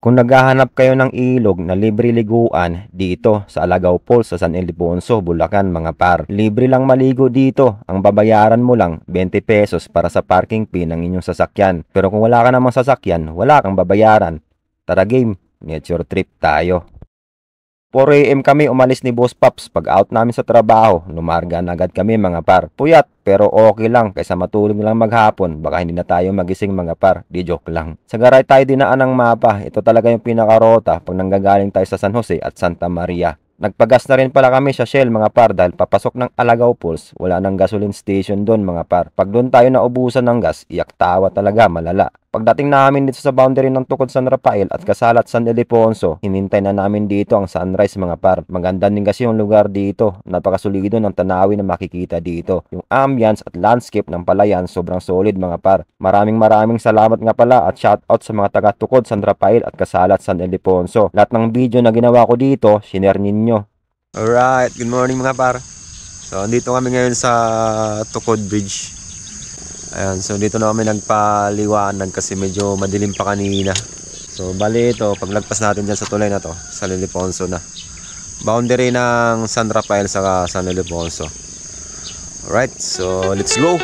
Kung naghahanap kayo ng ilog na libre liguan dito sa Alagao Falls sa San Ildefonso, Bulacan mga par. Libre lang maligo dito. Ang babayaran mo lang 20 pesos para sa parking fee ng inyong sasakyan. Pero kung wala ka namang sasakyan, wala kang babayaran. Tara game, nature trip tayo. 4 AM kami umalis ni Boss Pops. Pag out namin sa trabaho, lumarga na agad kami mga par. Puyat, pero okay lang kaysa matulog lang maghapon. Baka hindi na tayo magising mga par. Di joke lang. Sa garay tayo dinaan ng mapa. Ito talaga yung pinakarota pag nanggagaling tayo sa San Jose at Santa Maria. Nagpagas na rin pala kami sa Shell mga par dahil papasok ng Alagao Falls. Wala nang gasoline station doon mga par. Pag doon tayo naubusan ng gas, iyak tawa talaga malala. Pagdating namin dito sa boundary ng Tukod San Rafael at Kasalat San Ildefonso, hinintay na namin dito ang sunrise mga par. Maganda din kasi yung lugar dito. Napakasulido ng tanawin na makikita dito. Yung ambience at landscape ng palayan sobrang solid mga par. Maraming salamat nga pala at shoutout sa mga taga Tukod San Rafael at Kasalat San Ildefonso. Lahat ng video na ginawa ko dito, share ninyo. Alright, good morning mga par. So, andito kami ngayon sa Tukod Bridge. Ayan, so dito na kami nagpaliwanag kasi medyo madilim pa kanina. So bali ito, paglagpas natin dyan sa tulay na to, San Ildefonso na. Boundary ng San Rafael sa San Ildefonso. Alright, so let's go!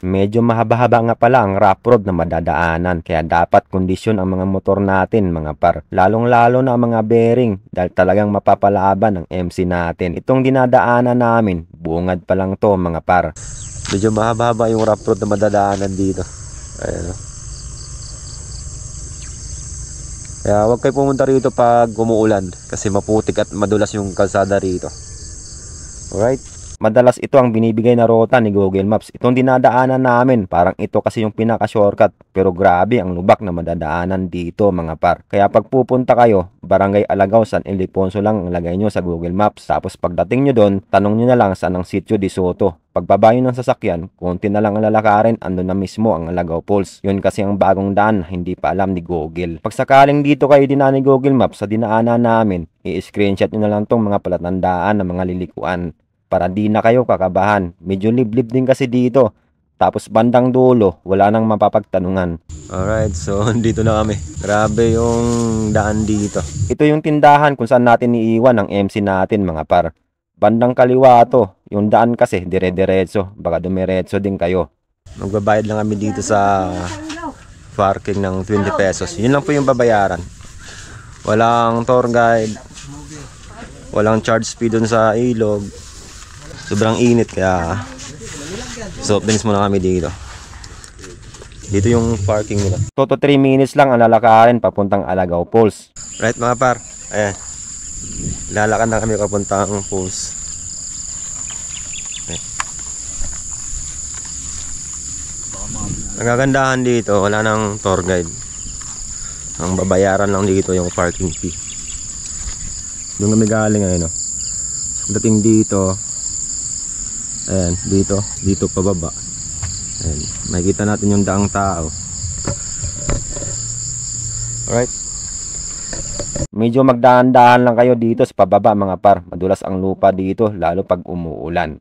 Medyo mahaba-haba nga pala ang rough road na madadaanan kaya dapat kondisyon ang mga motor natin mga par. Lalong-lalo na ang mga bearing dahil talagang mapapalaban ang MC natin. Itong dinadaanan namin, bungad pa lang to mga par. Medyo mahaba-haba yung rough road na madadaanan dito. Ayan. Kaya huwag kayo pumunta rito pag umuulan kasi maputik at madulas yung kalsada rito. Alright? Madalas ito ang binibigay na rota ni Google Maps. Itong dinadaanan namin, parang ito kasi yung pinaka-shortcut. Pero grabe ang lubak na madadaanan dito mga par. Kaya pag pupunta kayo, Barangay Alagao, San Ildefonso lang ang lagay nyo sa Google Maps. Tapos pagdating nyo doon, tanong nyo na lang saan ang sitio de Soto. Pagbaba nyo ng sasakyan, konti na lang ang lalakarin, andun na mismo ang Alagao Falls. Yun kasi ang bagong daan, hindi pa alam ni Google. Pag sakaling dito kayo dinaan ni Google Maps sa dinaanan namin, i-screenshot nyo na lang tong mga palatandaan ng mga lilikuan. Para di na kayo kakabahan. Medyo liblib din kasi dito. Tapos bandang dulo, wala nang mapapagtanungan. Alright, so dito na kami. Grabe yung daan dito. Ito yung tindahan kung saan natin iiwan ang MC natin mga par. Bandang kaliwa to. Yung daan kasi dire-diretso. Baka dumiretso din kayo. Magbabayad lang kami dito sa parking ng 20 pesos. Yun lang po yung babayaran. Walang tour guide. Walang charge fee dun sa ilog. Sobrang init kaya soft drinks muna kami dito. Dito yung parking nila. 2 to 3 minutes lang ang lalakarin papuntang Alagao Falls. Right mga par. Ayan. Lalakad na kami papuntang falls. Okay. Ang kagandahan dito, wala nang tour guide. Ang babayaran lang dito yung parking fee. Doon kami galing ayun, no? Dating dito, ayan, dito pababa. Ayan, makikita natin yung daang tao. Alright. Medyo magdahan-dahan lang kayo dito sa pababa mga par. Madulas ang lupa dito, lalo pag umuulan.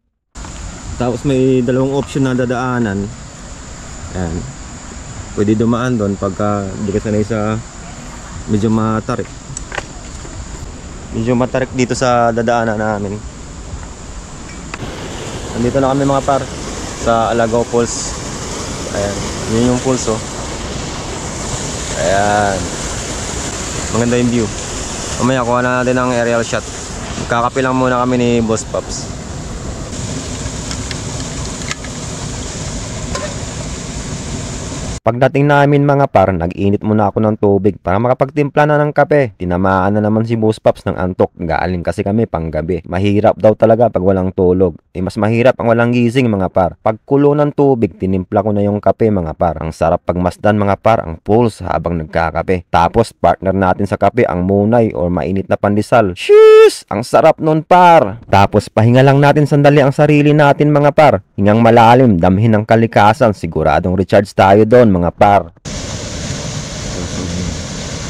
Tapos may dalawang option na dadaanan. Ayan. Pwede dumaan doon pagka di ka sanay sa medyo matarik. Medyo matarik dito sa dadaanan namin. Nandito na kami mga par sa Alagao Falls. Ayan, yun yung falls oh. Ayan. Maganda yung view. Mamaya kuha na natin ang aerial shot. Magkakape lang muna kami ni Boss Pops. Pagdating namin mga par, nag-init muna ako ng tubig para makapagtimpla na ng kape. Tinamaan na naman si Boss Pops ng antok. Galing kasi kami panggabi. Mahirap daw talaga pag walang tulog. Mas mahirap ang walang gising mga par. Pag kulo ng tubig, tinimpla ko na yung kape mga par. Ang sarap pagmasdan mga par, ang pulse habang nagkakape. Tapos partner natin sa kape ang munay or mainit na pandesal. Sheesh! Ang sarap nun par. Tapos pahinga lang natin sandali ang sarili natin mga par. Hingang malalim, damhin ng kalikasan. Siguradong recharge tayo doon mga par.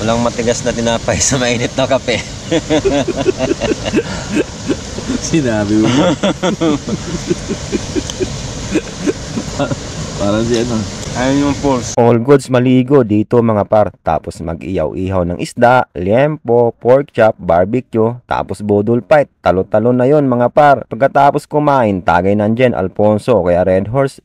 Walang matigas na tinapay sa mainit na kape. Sinabi mo. Parang si ano. Ayun yung pulse. All goods maligo dito mga par. Tapos mag-iyaw-ihaw ng isda, liempo, pork chop, barbecue, tapos bodol fight. Talo-talo na yon mga par. Pagkatapos kumain, tagay nandyan Alfonso kaya Red Horse.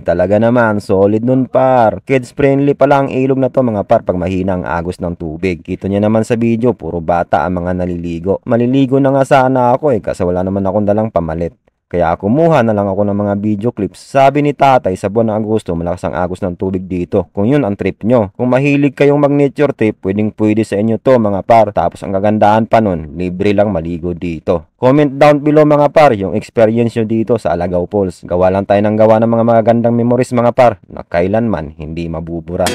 Talaga naman, solid nun par. Kids friendly pala ang ilog na to mga par pag mahina ang agos ng tubig. Kita nyo naman sa video, puro bata ang mga naliligo. Maliligo na nga sana ako kasi wala naman akong dalang pamalit. Kaya kumuha na lang ako ng mga video clips. Sabi ni tatay sa buwan ng Agosto, malakas ang agos ng tubig dito. Kung yun ang trip nyo. Kung mahilig kayong mag-nature trip, pwede sa inyo to mga par. Tapos ang kagandahan pa nun, libre lang maligo dito. Comment down below mga par yung experience nyo dito sa Alagaw Falls. Gawa lang tayo ng gawa ng mga magagandang memories mga par na kailanman hindi mabubura.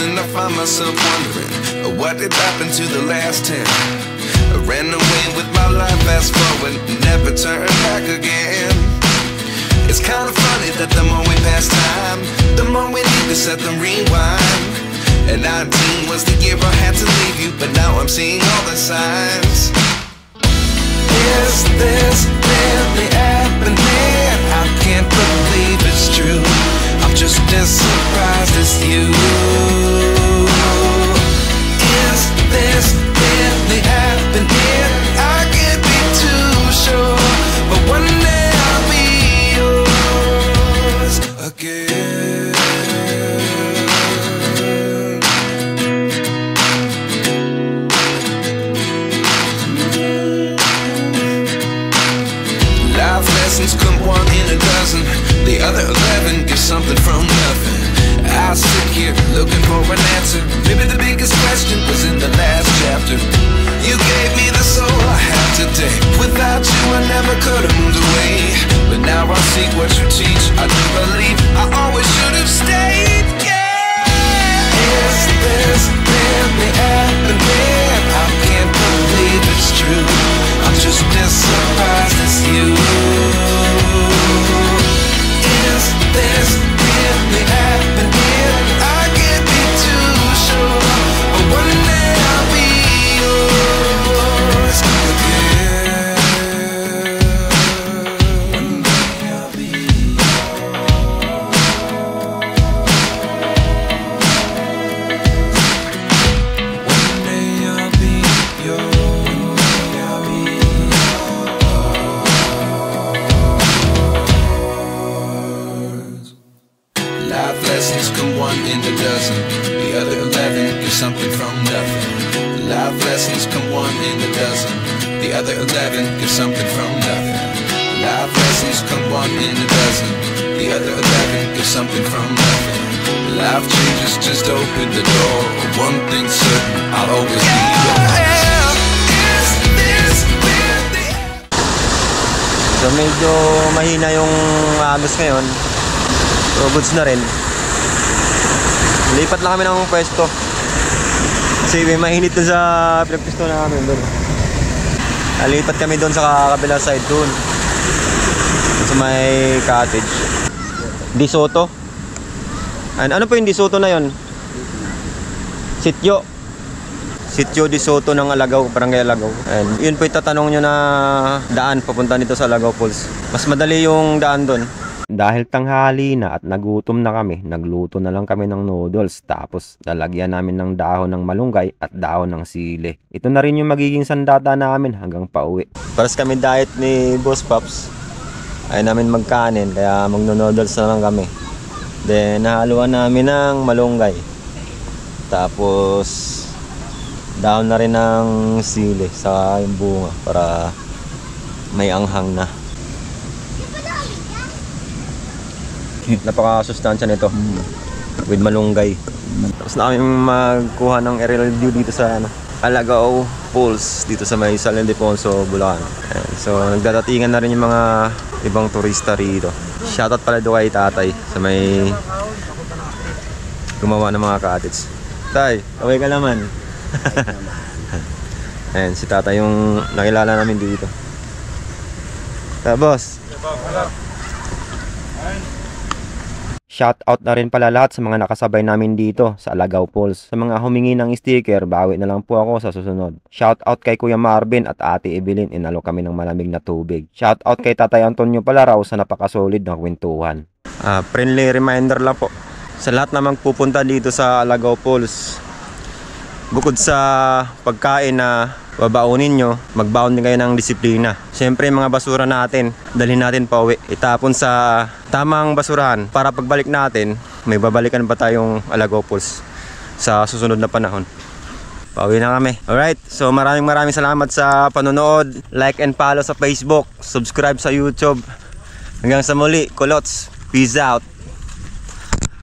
And I find myself wondering what did happen to the last 10. I ran away with my life, fast forward, never turn back again. It's kind of funny that the more we pass time, the more we need to set them rewind. And 19 was the year I had to leave you, but now I'm seeing all the signs. Is this really happening? I can't believe it's true. I'm just as surprised as you. Is this really happening? I can't be too sure, but one day I'll be yours again. Life lessons come one in a dozen. The other 11 get something from nothing. I sit here looking for an answer. Maybe the biggest question was in the last chapter. You gave me the soul I have today. Without you I never could have moved away. But now I see what you teach. I do believe I always should have stayed. Yeah. Is this really happening? I can't believe it's true. I'm just as surprised as you. Is this really happening? I can't be too sure, but one day I'll be yours again. One day I'll be yours. One day I'll be yours. I'll be yours. Life lessons come one in a dozen. The other 11 give something from nothing. Life lessons come one in a dozen. The other 11 give something from nothing. Life lessons come one in a dozen. The other 11 give something from nothing. Life changes just open the door. One thing's certain, I'll always be yours. So medyo mahina yung agos ngayon. So goods na rin. Lipat lang kami ng pwesto. Kasi may mainit dun sa pinagpisto namin dun. Lipat kami dun sa kabilang side dun. Sa may cottage. Di Soto. Ano po yung Di Soto na yun? Sityo. Sityo Di Soto ng Alagaw, Barangay Alagaw. And yun po itatanong nyo na daan papunta nito sa Alagaw Falls. Mas madali yung daan dun. Dahil tanghali na at nagutom na kami, nagluto na lang kami ng noodles. Tapos lalagyan namin ng dahon ng malunggay at dahon ng sili. Ito na rin yung magiging sandata namin hanggang pauwi. Paras kami diet ni Boss Pops. Ayaw namin magkanin kaya magno-noodles na lang kami. Then nahaluan namin ng malunggay. Tapos dahon na rin ng sili sa yung bunga para may anghang na. Napaka-sustansya nito with malunggay. Tapos na kami magkuha ng aerial view dito sa Alagaw Falls dito sa may San Ildefonso, Bulacan. So nagdadatingan na rin yung mga ibang turista rito. Shoutout pala doon kay tatay sa may gumawa ng mga cottage. Tay, okay ka naman. Ayan, si tata yung nakilala namin dito. Tapos, shout out na rin pala lahat sa mga nakasabay namin dito sa Alagaw Falls. Sa mga humingi ng sticker, bawi na lang po ako sa susunod. Shout out kay Kuya Marvin at Ate Evelyn, inalo kami ng malamig na tubig. Shout out kay Tatay Antonio pala raw sa napakasolid na kwentuhan. Friendly reminder lang po sa lahat na magpupunta dito sa Alagaw Falls. Bukod sa pagkain na babaunin nyo, magbaon din kayo ng disiplina. Siyempre mga basura natin, dalhin natin pa uwi. Itapon sa tamang basurahan para pagbalik natin, may babalikan pa tayong Alagaw Falls sa susunod na panahon. Pauwi na kami. Alright, so maraming salamat sa panonood. Like and follow sa Facebook, subscribe sa YouTube. Hanggang sa muli, Kulots. Peace out.